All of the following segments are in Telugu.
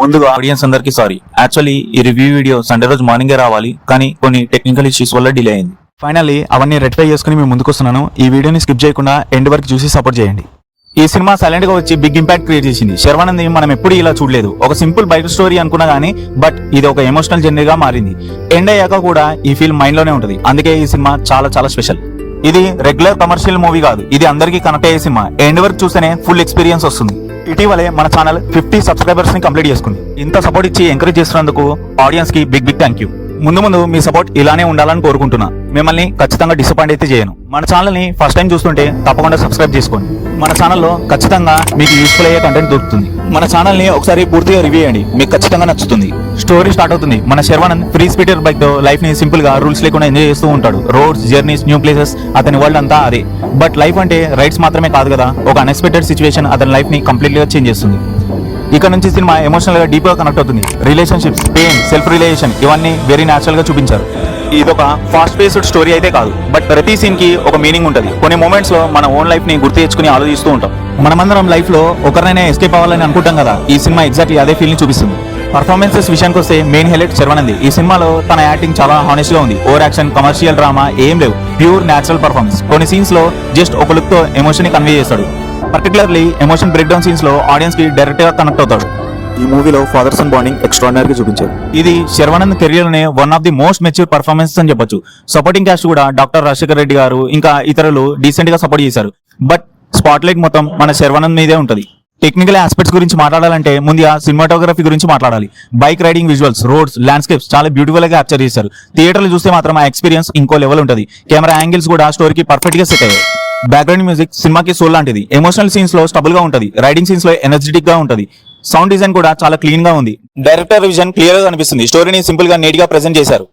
ముందుగా ఆడియన్స్ అందరికీ సారీ. యాక్చువల్లీ ఈ రివ్యూ వీడియో సండే రోజు మార్నింగే రావాలి, కానీ కొన్ని టెక్నికల్ ఇష్యూస్ వల్ల డిలే అయింది. ఫైనల్లీ అవన్నీ రెక్టిఫై చేసుకుని మేము ముందుకు వస్తున్నాను. ఈ వీడియోని స్కిప్ చేయకుండా ఎండ్ వరకు చూసి సపోర్ట్ చేయండి. ఈ సినిమా సైలెంట్ గా వచ్చి బిగ్ ఇంపాక్ట్ క్రియేట్ చేసింది. శర్వానంద్ మనం ఎప్పుడు ఇలా చూడలేదు. ఒక సింపుల్ బైక్ స్టోరీ అనుకున్నా గానీ బట్ ఇది ఒక ఎమోషనల్ జర్నీగా మారింది. ఎండ్ అయ్యాక కూడా ఈ ఫీల్ మైండ్ లోనే ఉంటుంది. అందుకే ఈ సినిమా చాలా చాలా స్పెషల్. ఇది రెగ్యులర్ కమర్షియల్ మూవీ కాదు, ఇది అందరికీ కనెక్ట్ అయ్యే సినిమా. ఎండ్ వరకు చూస్తేనే ఫుల్ ఎక్స్పీరియన్స్ వస్తుంది. ఇటీవలే మన ఛానల్ 50 సబ్స్క్రైబర్స్ ని కంప్లీట్ చేసుకుంది. ఇంత సపోర్ట్ ఇచ్చి ఎంకరేజ్ చేస్తున్నందుకు ఆడియన్స్ కి బిగ్ థ్యాంక్ యూ. ముందు మీ సపోర్ట్ ఇలానే ఉండాలని కోరుకుంటున్నా. మిమ్మల్ని ఖచ్చితంగా డిసప్పాయింట్ అయితే చేయను. మన ఛానల్ ని ఫస్ట్ టైం చూస్తుంటే తప్పకుండా సబ్స్క్రైబ్ చేసుకోండి. మన ఛానల్లో ఖచ్చితంగా మీకు యూస్ఫుల్ అయ్యే కంటెంట్ దొరుకుతుంది. మన ఛానల్ ని ఒకసారి పూర్తిగా రివ్యూ చేయండి, మీకు ఖచ్చితంగా నచ్చుతుంది. స్టోరీ స్టార్ట్ అవుతుంది. మన శర్వానంద్ ఫ్రీ స్పీడర్ బైక్ తో లైఫ్ ని సింపుల్ గా రూల్స్ లేకుండా ఎంజాయ్ చేస్తూ ఉంటాడు. రోడ్స్, జర్నీస్, న్యూ ప్లేసెస్, అతని వరల్డ్ అంతా అదే. బట్ లైఫ్ అంటే రైడ్స్ మాత్రమే కాదు కదా. ఒక అన్ఎక్స్పెక్టెడ్ సిచ్యువేషన్ అతని లైఫ్ ని కంప్లీట్ గా చేంజ్ చేస్తుంది. ఇక నుంచి సినిమా ఎమోషనల్ గా డీప్ గా కనెక్ట్ అవుతుంది. రిలేషన్షిప్స్, పెయిన్, సెల్ఫ్ రిలేషన్ ఇవన్నీ వెరీ న్యాచురల్ గా చూపించారు. ఇదొక ఫాస్ట్ పేస్డ్ స్టోరీ అయితే కాదు, బట్ ప్రతి సీన్ కి ఒక మీనింగ్ ఉంటుంది. కొన్ని మూమెంట్స్ లో మన ఓన్ లైఫ్ ని గుర్తు తెచ్చుకుని ఆలోచిస్తూ ఉంటాం. మనమందరం లైఫ్ లో ఒకరినైనా ఎస్కేప్ అవ్వాలని అనుకుంటాం కదా. ఈ సినిమా ఎగ్జాక్ట్లీ అదే ఫీల్ ని చూపిస్తుంది. పర్ఫార్మెన్సెస్ విషయానికి వస్తే మెయిన్ హైలైట్ శర్వానంద్. ఈ సినిమాలో తన యాక్టింగ్ చాలా హానెస్ట్ గా ఉంది. ఓవర్ యాక్షన్, కమర్షియల్ డ్రామా ఏం లేవు. Pure natural performance. కొన్ని సీన్స్ లో జస్ట్ ఒక లుక్ తో ఎమోషన్ ని కన్వే చేస్తాడు. Particularly emotion break down scenes లో ఆడియన్స్ కి డైరెక్ట్ గా కనెక్ట్ అవుతాడు. ఈ మూవీలో ఫాదర్ సన్ బాండింగ్ ఎక్స్ట్రాడినరీ గా చూపించారు. ఇది శర్వానంద్ కెరియర్ లోనే one of the most mature performance అని చెప్పొచ్చు. సపోర్టింగ్ క్యాస్ట్ కూడా డాక్టర్ రాజశేఖర్ రెడ్డి గారు ఇంకా ఇతరులు డీసెంట్ గా సపోర్ట్ చేశారు. బట్ స్పాట్ లైట్ మొత్తం మన శర్వానంద్ మీదే ఉంటది. టెక్నికల్ ఆస్పెక్ట్స్ గురించి మాట్లాడాలంటే ముందుగా సినిమాటోగ్రఫీ గురించి మాట్లాడాలి. Bike riding visuals, roads, landscapes చాలా బ్యూటిఫుల్ గా క్యాప్చర్ చేశారు. థియేటర్లు చూస్తే మాత్రం ఆ ఎక్స్పీరియన్స్ ఇంకో లెవెల్ ఉంటుంది. కెమెరా యాంగిల్స్ కూడా స్టోరీకి పర్ఫెక్ట్ గా సెట్ అయ్యాయి. బ్యాక్గ్రౌండ్ మ్యూజిక్ సినిమాకి సోల్ లాంటిది. ఎమోషనల్ సీన్స్ లో స్టబుల్ గా ఉంటది. రైడింగ్ సీన్స్ లో ఎనర్జెటిక్ గా ఉంటది. సౌండ్ డిజైన్ కూడా చాలా క్లీన్ గా ఉంది. డైరెక్టర్ విజన్ క్లియర్ గా కనిపిస్తుంది. స్టోరీని సింపుల్ గా నీట్ గా ప్రెజెంట్ చేశారు.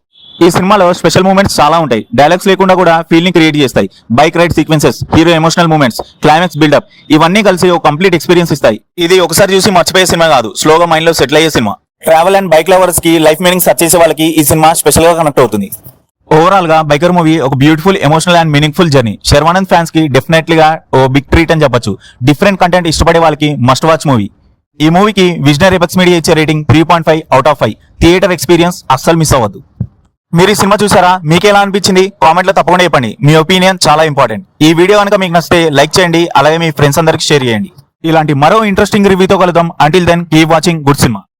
ఈ సినిమాలో స్పెషల్ మూమెంట్స్ చాలా ఉంటాయి. డైలాగ్స్ లేకుండా కూడా ఫీల్ ని క్రియేట్ చేస్తాయి. Bike ride sequences, hero emotional moments, climax buildup ఇవన్నీ కలిసి ఒక కంప్లీట్ ఎక్స్పీరియన్స్ ఇస్తాయి. ఇది ఒకసారి చూసి మర్చిపోయే సినిమా కాదు, స్లోగా మైండ్ లో సెటిల్ అయ్యే cinema. Travel and bike lovers కి లైఫ్ మీనింగ్ సర్చ్ చేసే వాళ్ళకి ఈ సినిమా స్పెషల్ గా కనెక్ట్ అవుతుంది. ఓవరాల్ గా బైకర్ మూవీ ఒక beautiful, emotional and meaningful journey. Sharwanand fans కి డెఫినెట్లీగా ఓ బిగ్ ట్రీట్ అని చెప్పొచ్చు. డిఫరెంట్ కంటెంట్ ఇష్టపడే వాళ్ళకి మస్ట్ వాచ్ మూవీ. ఈ మూవీకి విజనరీ ఎపెక్స్ మీడియా ఇచ్చే rating 3.5 out of 5. Theatre experience అస్సలు మిస్ అవ్వద్దు. మీరు ఈ సినిమా చూసారా? మీకు ఎలా అనిపించింది? కామెంట్ లో తప్పకుండా చెప్పండి. మీ ఒపీనియన్ చాలా ఇంపార్టెంట్. ఈ వీడియో కనుక మీకు నచ్చితే లైక్ చేయండి, అలాగే మీ ఫ్రెండ్స్ అందరికి షేర్ చేయండి. ఇలాంటి మరో ఇంట్రెస్టింగ్ రివ్యూతో కలుద్దాం. Until then keep watching good cinema.